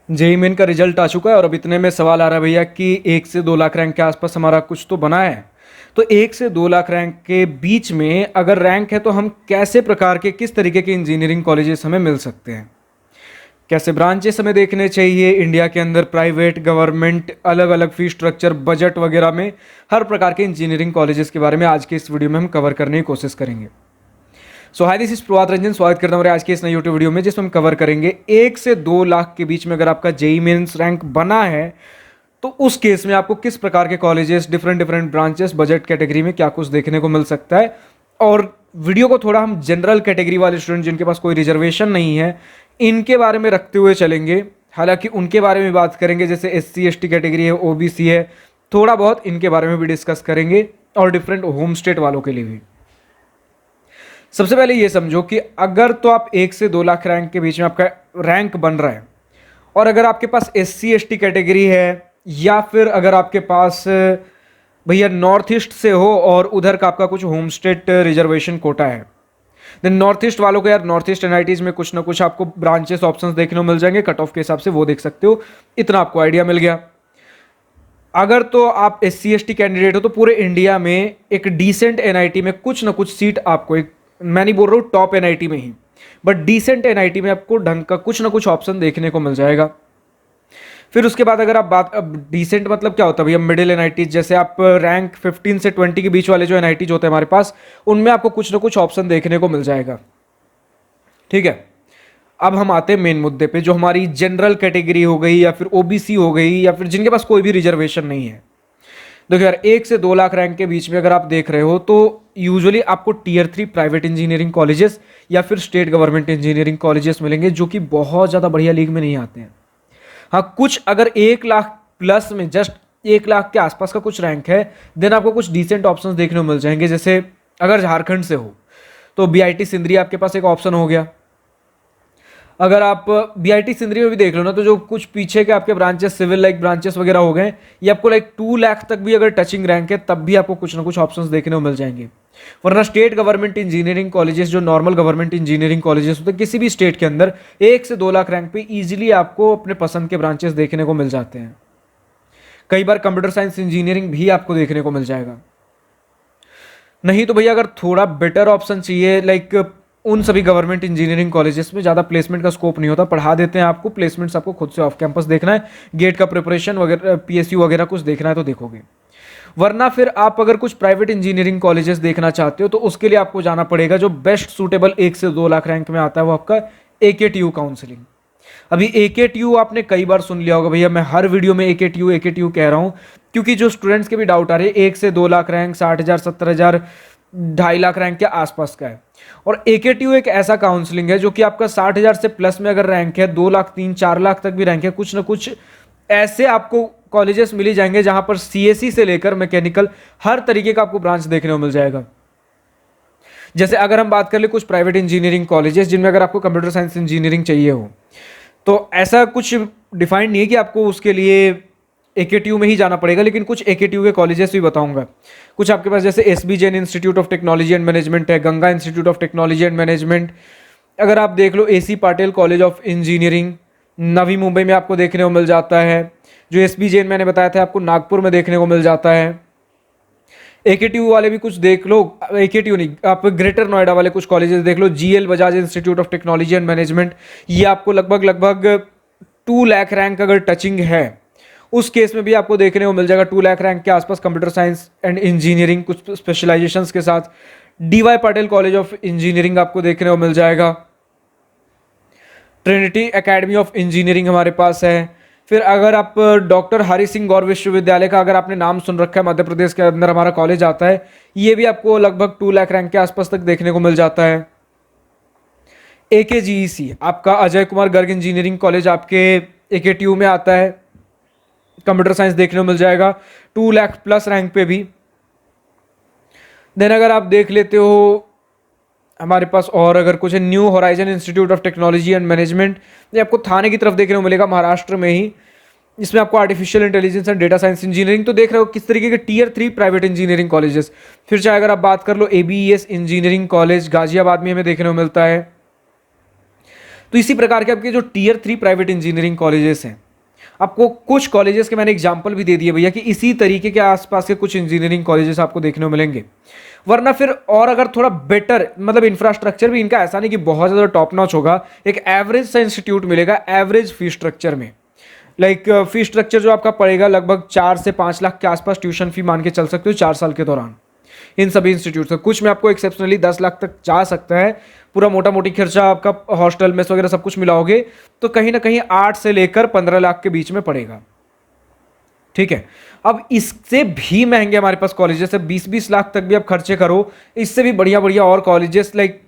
JEE main का result आ चुका है और अब इतने में सवाल आ रहा है भैया कि 1 से 2 लाख रैंक के आसपास हमारा कुछ तो बना है। तो 1 से 2 लाख रैंक के बीच में अगर रैंक है तो हम कैसे प्रकार के किस तरीके के इंजीनियरिंग कॉलेजेस हमें मिल सकते हैं, कैसे ब्रांचेस हमें देखने चाहिए इंडिया के अंदर, प्राइवेट गवर्नमेंट, अलग अलग फीस स्ट्रक्चर, बजट वगैरह में हर प्रकार के इंजीनियरिंग कॉलेजेस के बारे में आज के इस वीडियो में हम कवर करने की कोशिश करेंगे। सो हाय, दिस इज प्रभात रंजन, स्वागत करता हूँ आज के इस नई यूट्यूब वीडियो में जिसमें हम कवर करेंगे 1 से 2 लाख के बीच में अगर आपका जेई मेंस रैंक बना है तो उस केस में आपको किस प्रकार के colleges, different different branches, budget category में क्या कुछ देखने को मिल सकता है। और वीडियो को थोड़ा हम जनरल कैटेगरी वाले स्टूडेंट जिनके पास कोई रिजर्वेशन नहीं है इनके बारे में रखते हुए चलेंगे। हालांकि उनके बारे में बात करेंगे, जैसे SC ST कैटेगरी है, OBC है, थोड़ा बहुत इनके बारे में भी डिस्कस करेंगे और डिफरेंट होम स्टेट वालों के लिए भी। सबसे पहले ये समझो कि अगर तो आप 1 से 2 लाख रैंक के बीच में आपका रैंक बन रहा है और अगर आपके पास SC ST कैटेगरी है या फिर अगर आपके पास भैया नॉर्थ ईस्ट से हो और उधर का आपका कुछ होम स्टेट रिजर्वेशन कोटा है, देन नॉर्थ ईस्ट वालों को यार नॉर्थ ईस्ट NITs में कुछ ना कुछ आपको ब्रांचेस ऑप्शंस देखने को मिल जाएंगे, कट ऑफ के हिसाब से वो देख सकते हो। इतना आपको आइडिया मिल गया। अगर तो आप SC ST कैंडिडेट हो तो पूरे इंडिया में एक डिसेंट NIT में कुछ ना कुछ सीट आपको, एक मैं नहीं बोल रहा हूँ टॉप NIT में ही, बट डिसेंट NIT में आपको ढंग का कुछ ना कुछ ऑप्शन देखने को मिल जाएगा। फिर उसके बाद अगर आप बात, अब डिसेंट मतलब क्या होता है भैया, मिडिल NIT, जैसे आप रैंक 15 से 20 के बीच वाले जो NIT होते हैं हमारे पास, उनमें आपको कुछ ना कुछ ऑप्शन देखने को मिल जाएगा। ठीक है, अब हम आते हैं मेन मुद्दे पे, जो हमारी जनरल कैटेगरी हो गई या फिर OBC हो गई या फिर जिनके पास कोई भी रिजर्वेशन नहीं है। देखो यार, 1 से 2 लाख रैंक के बीच में अगर आप देख रहे हो तो यूजुअली आपको Tier 3 प्राइवेट इंजीनियरिंग कॉलेजेस या फिर स्टेट गवर्नमेंट इंजीनियरिंग कॉलेजेस मिलेंगे जो कि बहुत ज़्यादा बढ़िया लीग में नहीं आते हैं। हाँ, कुछ अगर 1 लाख प्लस में, जस्ट 1 लाख के आसपास का कुछ रैंक है, देन आपको कुछ डिसेंट ऑप्शंस देखने को मिल जाएंगे। जैसे अगर झारखंड से हो तो BIT सिंदरी आपके पास एक ऑप्शन हो गया। अगर आप BIT सिंदरी में भी देख लो ना, तो जो कुछ पीछे के आपके ब्रांचेस, सिविल लाइक ब्रांचेस वगैरह हो गए, ये आपको लाइक 2 लाख तक भी अगर टचिंग रैंक है तब भी आपको कुछ ना कुछ ऑप्शंस देखने को मिल जाएंगे। वरना स्टेट गवर्नमेंट इंजीनियरिंग कॉलेजेस, जो नॉर्मल गवर्नमेंट इंजीनियरिंग कॉलेजेस होते हैं किसी भी स्टेट के अंदर, 1 से 2 लाख रैंक पे इजीली आपको अपने पसंद के ब्रांचेस देखने को मिल जाते हैं। कई बार कंप्यूटर साइंस इंजीनियरिंग भी आपको देखने को मिल जाएगा। नहीं तो भैया अगर थोड़ा बेटर ऑप्शन चाहिए, लाइक उन सभी गवर्नमेंट इंजीनियरिंग कॉलेजेस में ज़्यादा प्लेसमेंट का स्कोप नहीं होता, पढ़ा देते हैं आपको, प्लेसमेंट्स आपको खुद से ऑफ कैंपस देखना है, गेट का प्रिपरेशन वगैरह, PSU वगैरह कुछ देखना है तो देखोगे। वरना फिर आप अगर कुछ प्राइवेट इंजीनियरिंग कॉलेजेस देखना चाहते हो तो उसके लिए आपको जाना पड़ेगा, जो बेस्ट सूटेबल 1 से 2 लाख रैंक में आता है वो आपका AKTU काउंसलिंग। अभी AKTU आपने कई बार सुन लिया होगा भैया, मैं हर वीडियो में AKTU AKTU कह रहा हूँ क्योंकि जो स्टूडेंट्स के भी डाउट आ रहे हैं, 1 से 2 लाख रैंक 60,000 70,000 2.5 लाख रैंक के आसपास का है। और AKTU एक ऐसा काउंसलिंग है जो कि आपका 60,000 से प्लस में अगर रैंक है, 2 लाख 3-4 लाख तक भी रैंक है, कुछ ना कुछ ऐसे आपको कॉलेजेस मिल ही जाएंगे जहां पर CSE से लेकर मैकेनिकल हर तरीके का आपको ब्रांच देखने को मिल जाएगा। जैसे अगर हम बात कर ले कुछ प्राइवेट इंजीनियरिंग कॉलेजेस जिनमें अगर आपको कंप्यूटर साइंस इंजीनियरिंग चाहिए हो, तो ऐसा कुछ डिफाइंड नहीं है कि आपको उसके लिए AKTU में ही जाना पड़ेगा, लेकिन कुछ AKTU के कॉलेजेस भी बताऊंगा। कुछ आपके पास जैसे SB Jain institute of technology and management है, Ganga institute of technology and management, अगर आप देख लो AC Patil college of engineering Navi Mumbai में आपको देखने को मिल जाता है। जो SB जैन मैंने बताया था आपको नागपुर में देखने को मिल जाता है। AKTU वाले भी कुछ देख लो, AKTU नहीं, आप ग्रेटर नोएडा वाले कुछ कॉलेजेस देख लो, GL Bajaj institute of technology and management, ये आपको लगभग 2 लाख रैंक अगर टचिंग है उस केस में भी आपको देखने को मिल जाएगा। 2 लाख रैंक के आसपास कंप्यूटर साइंस एंड इंजीनियरिंग कुछ स्पेशलाइजेशंस के साथ। DY Patil college of engineering आपको देखने को मिल जाएगा। ट्रिनिटी एकेडमी ऑफ इंजीनियरिंग हमारे पास है। फिर अगर आप डॉक्टर हरि सिंह गौर विश्वविद्यालय का अगर आपने नाम सुन रखा है, मध्य प्रदेश के अंदर हमारा कॉलेज आता है, ये भी आपको लगभग 2 लाख रैंक के आसपास तक देखने को मिल जाता है। AKGEC आपका अजय कुमार गर्ग इंजीनियरिंग कॉलेज आपके AKTU में आता है, कंप्यूटर साइंस देखने को मिल जाएगा 2 लाख प्लस रैंक पे भी। देन अगर आप देख लेते हो हमारे पास और अगर कुछ है, new horizon institute of technology and management, ये आपको थाने की तरफ देखने को मिलेगा, महाराष्ट्र में ही। इसमें आपको artificial intelligence and data science engineering, तो देख रहे हो किस तरीके के Tier 3 प्राइवेट इंजीनियरिंग कॉलेजेस। फिर चाहे अगर आप बात कर लो ABES इंजीनियरिंग कॉलेज गाजियाबाद में हमें देखने को मिलता है। तो इसी प्रकार के आपके जो टीयर 3 प्राइवेट इंजीनियरिंग कॉलेजेस हैं, आपको कुछ कॉलेजेस के मैंने एग्जांपल भी दे दिए भैया कि इसी तरीके के आसपास के कुछ इंजीनियरिंग कॉलेजेस आपको देखने को मिलेंगे। वरना फिर और अगर थोड़ा बेटर मतलब इंफ्रास्ट्रक्चर भी इनका ऐसा नहीं कि बहुत ज़्यादा टॉप नॉच होगा, एक एवरेज सा इंस्टीट्यूट मिलेगा एवरेज फी स्ट्रक्चर में। लाइक फी स्ट्रक्चर जो आपका पड़ेगा लगभग 4 से 5 लाख के आसपास ट्यूशन फी मान के चल सकते हो 4 साल के दौरान इन सभी इंस्टीट्यूट से। कुछ में आपको एक्सेप्शनली 10 लाख तक जा सकता है, पूरा मोटा मोटी खर्चा आपका हॉस्टल मेस वगैरह सब कुछ मिलाओगे तो कहीं ना कहीं 8 से लेकर 15 लाख के बीच में पड़ेगा। ठीक है, अब इससे भी महंगे हमारे पास कॉलेजेस है, 20-20 लाख तक भी आप खर्चे करो, इससे भी बढ़िया बढ़िया और कॉलेजेस लाइक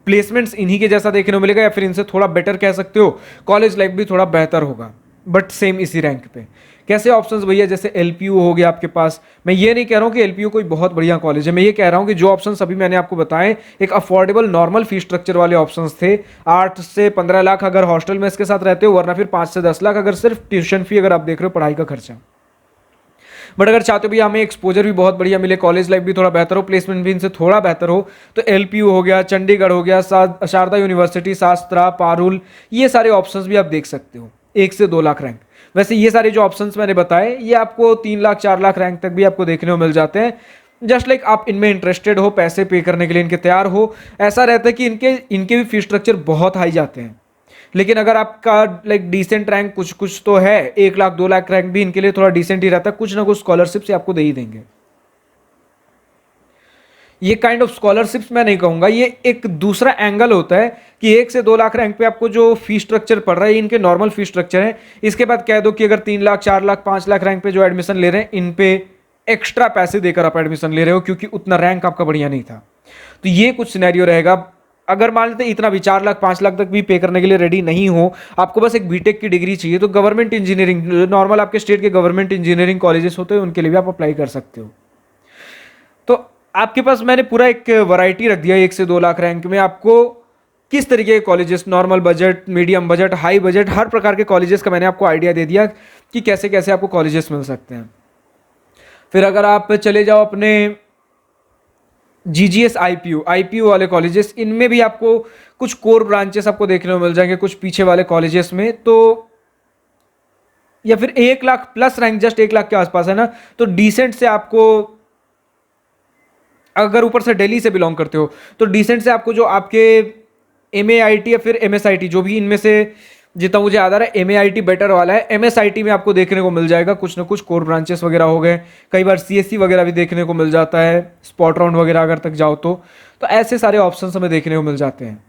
प्लेसमेंट्स इन्हीं के जैसा देखने को मिलेगा या फिर इनसे थोड़ा बेटर कह सकते हो, कॉलेज लाइफ भी थोड़ा बेहतर होगा बट सेम इसी रैंक पे। कैसे ऑप्शंस भैया, जैसे एलपीयू हो गया आपके पास। मैं ये नहीं कह रहा हूँ कि एलपीयू कोई बहुत बढ़िया कॉलेज है, मैं ये कह रहा हूँ कि जो ऑप्शंस अभी मैंने आपको बताए एक अफोर्डेबल नॉर्मल फी स्ट्रक्चर वाले ऑप्शंस थे। 8 से 15 लाख अगर हॉस्टल में इसके साथ रहते हो, वरना फिर 5 से 10 लाख अगर सिर्फ ट्यूशन फी अगर आप देख रहे हो पढ़ाई का खर्चा। बट अगर चाहते हो भैया हमें एक्सपोजर भी बहुत बढ़िया मिले, कॉलेज लाइफ भी थोड़ा बेहतर हो, प्लेसमेंट भी इनसे थोड़ा बेहतर हो, तो एलपीयू हो गया, चंडीगढ़ हो गया, शारदा यूनिवर्सिटी, शास्त्रा, पारुल, ये सारे ऑप्शंस भी आप देख सकते हो 1 से 2 लाख रैंक। वैसे ये सारे जो ऑप्शंस मैंने बताए ये आपको 3 लाख 4 लाख रैंक तक भी आपको देखने को मिल जाते हैं। जस्ट लाइक आप इनमें इंटरेस्टेड हो, पैसे पे करने के लिए इनके तैयार हो। ऐसा रहता है कि इनके भी फी स्ट्रक्चर बहुत हाई जाते हैं, लेकिन अगर आपका लाइक डिसेंट रैंक कुछ कुछ तो है, 1 लाख 2 लाख रैंक भी इनके लिए थोड़ा डिसेंट ही रहता है, कुछ ना कुछ स्कॉलरशिप से आपको दे ही देंगे। ये काइंड ऑफ स्कॉलरशिप्स मैं नहीं कहूंगा, ये एक दूसरा एंगल होता है कि 1 से 2 लाख रैंक पे आपको जो फी स्ट्रक्चर पड़ रहा है इनके नॉर्मल फी स्ट्रक्चर है। इसके बाद कह दो कि अगर 3 लाख 4 लाख 5 लाख रैंक पे जो एडमिशन ले रहे हैं इन पे एक्स्ट्रा पैसे देकर आप एडमिशन ले रहे हो क्योंकि उतना रैंक आपका बढ़िया नहीं था। तो ये कुछ सिनेरियो रहेगा। अगर मान लेते इतना भी 4 लाख 5 लाख तक भी पे करने के लिए रेडी नहीं हो, आपको बस एक बीटेक की डिग्री चाहिए, तो गवर्नमेंट इंजीनियरिंग नॉर्मल आपके स्टेट के गवर्नमेंट इंजीनियरिंग कॉलेजेस होते हैं उनके लिए भी आप अप्लाई कर सकते हो। तो आपके पास मैंने पूरा एक वैरायटी रख दिया 1 से 2 लाख रैंक में, आपको किस तरीके के colleges, normal budget, medium budget, high budget, हर प्रकार के कॉलेजेस का मैंने आपको आइडिया दे दिया कि कैसे कैसे आपको कॉलेजेस मिल सकते हैं। फिर अगर आप चले जाओ अपने जीजीएस आईपीयू वाले कॉलेजेस, इनमें भी आपको कुछ कोर ब्रांचेस आपको देखने को मिल जाएंगे कुछ पीछे वाले कॉलेजेस में। तो या फिर 1 lakh plus rank, just 1 lakh के आसपास है ना, तो डिसेंट से आपको, अगर ऊपर से दिल्ली से बिलोंग करते हो तो डिसेंट से आपको जो आपके एमएआईटी या फिर एमएसआईटी, जो भी इनमें से जितना मुझे याद आ रहा है एमएआईटी बेटर वाला है, एमएसआईटी में आपको देखने को मिल जाएगा कुछ ना कुछ कोर ब्रांचेस वगैरह हो गए, कई बार सीएससी वगैरह भी देखने को मिल जाता है, स्पॉट राउंड वगैरह अगर तक जाओ तो ऐसे सारे ऑप्शंस हमें देखने को मिल जाते हैं।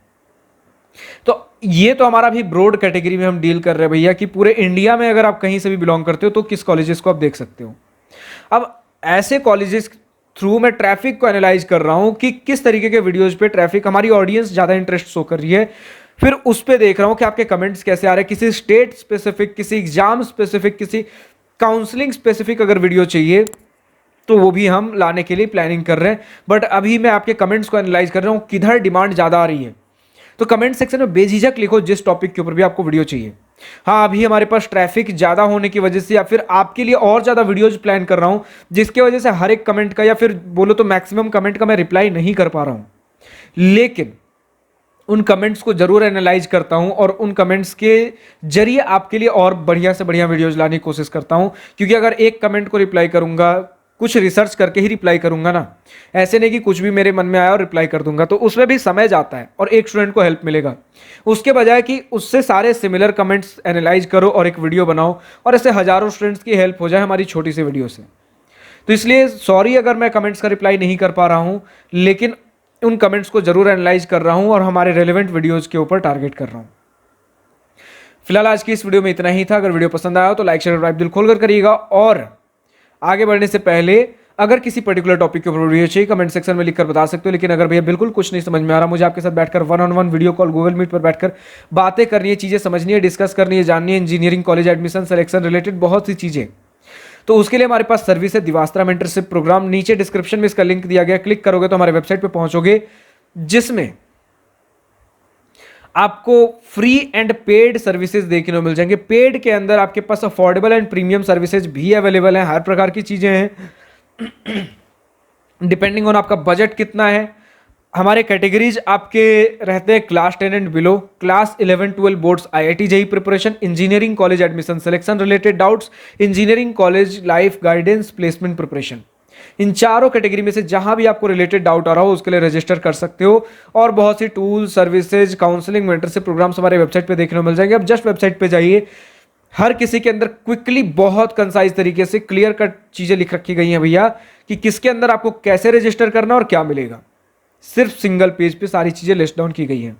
तो ये तो हमारा भी ब्रॉड कैटेगरी में हम डील कर रहे हैं भैया कि पूरे इंडिया में अगर आप कहीं से भी बिलोंग करते हो तो किस कॉलेजेस को आप देख सकते हो। अब ऐसे कॉलेजेस थ्रू मैं ट्रैफिक को एनालाइज कर रहा हूं कि किस तरीके के वीडियोज पे ट्रैफिक, हमारी ऑडियंस ज्यादा इंटरेस्ट शो कर रही है, फिर उस पे देख रहा हूं कि आपके कमेंट्स कैसे आ रहे हैं। किसी स्टेट स्पेसिफिक, किसी एग्जाम स्पेसिफिक, किसी काउंसलिंग स्पेसिफिक अगर वीडियो चाहिए तो वो भी हम लाने के लिए प्लानिंग कर रहे हैं। बट अभी मैं आपके कमेंट्स को एनालाइज कर रहा हूं किधर डिमांड ज्यादा आ रही है, तो कमेंट सेक्शन में बेझिझक लिखो जिस टॉपिक के ऊपर भी आपको वीडियो चाहिए। हाँ, अभी हमारे पास ट्रैफिक ज्यादा होने की वजह से या फिर आपके लिए और ज्यादा वीडियोज प्लान कर रहा हूं, जिसकी वजह से हर एक कमेंट का या फिर बोलो तो मैक्सिमम कमेंट का मैं रिप्लाई नहीं कर पा रहा हूं, लेकिन उन कमेंट्स को जरूर एनालाइज करता हूं और उन कमेंट्स के जरिए आपके लिए और बढ़िया से बढ़िया वीडियोज लाने की कोशिश करता हूं। क्योंकि अगर एक कमेंट को रिप्लाई करूंगा, कुछ रिसर्च करके ही रिप्लाई करूंगा ना, ऐसे नहीं कि कुछ भी मेरे मन में आया और रिप्लाई कर दूंगा, तो उसमें भी समय जाता है और एक स्टूडेंट को हेल्प मिलेगा, उसके बजाय कि उससे सारे सिमिलर कमेंट्स एनालाइज करो और एक वीडियो बनाओ और ऐसे हजारों स्टूडेंट्स की हेल्प हो जाए हमारी छोटी सी वीडियो से। तो इसलिए सॉरी अगर मैं कमेंट्स का रिप्लाई नहीं कर पा रहा हूं, लेकिन उन कमेंट्स को जरूर एनालाइज कर रहा हूं और हमारे रेलेवेंट वीडियोज के ऊपर टारगेट कर रहा हूं। फिलहाल आज की इस वीडियो में इतना ही था। अगर वीडियो पसंद आया हो तो लाइक शेयर सब्सक्राइब दिल खोलकर करिएगा, और आगे बढ़ने से पहले अगर किसी पर्टिकुलर टॉपिक के ऊपर वीडियो चाहिए कमेंट सेक्शन में लिखकर बता सकते हो। लेकिन अगर भैया बिल्कुल कुछ नहीं समझ में आ रहा, मुझे आपके साथ बैठकर 1-on-1 video call Google meet पर बैठकर बातें करनी है, चीजें समझनी है, डिस्कस करनी है, जाननी है, engineering college admission selection related बहुत सी चीजें, तो उसके लिए हमारे पास सर्विस है दिवास्त्रा मेंटरशिप प्रोग्राम। नीचे डिस्क्रिप्शन में इसका लिंक दिया गया, क्लिक करोगे तो हमारे वेबसाइट पे पहुंचोगे, जिसमें आपको फ्री एंड पेड सर्विसेज देखने को मिल जाएंगे। पेड के अंदर आपके पास अफोर्डेबल एंड प्रीमियम सर्विसेज भी अवेलेबल हैं, हर प्रकार की चीजें हैं डिपेंडिंग ऑन आपका बजट कितना है, हमारे कैटेगरीज आपके रहते हैं class 10 and below, class 11 12 boards IIT JEE preparation, engineering college admission selection related doubts, engineering college life guidance placement preparation. इन चारों कैटेगरी में से जहां भी आपको रिलेटेड डाउट आ रहा हो उसके लिए रजिस्टर कर सकते हो। और बहुत सी tool services counselling mentorship programmes हमारे वेबसाइट पे देखने को मिल जाएंगे। अब जस्ट वेबसाइट पे जाइए, हर किसी के अंदर क्विकली बहुत कंसाइज तरीके से क्लियर कट चीजें लिख रखी गई हैं भैया कि किसके अंदर आपको कैसे रजिस्टर करना और क्या मिलेगा। सिर्फ सिंगल पेज पे सारी चीजें लिस्ट डाउन की गई हैं।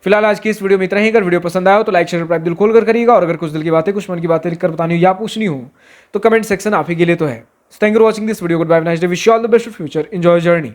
फिलहाल आज की इस वीडियो में इतना ही। अगर वीडियो पसंद आया हो तो लाइक शेयर सब्सक्राइब दिल खोल कर करिएगा, और अगर कुछ दिल की बातें कुछ मन की बातें लिखकर बतानी हो या पूछनी हो तो कमेंट सेक्शन आप ही के लिए तो है। Thank you for watching this video. Goodbye, nice day, wish you all the best for future, enjoy journey.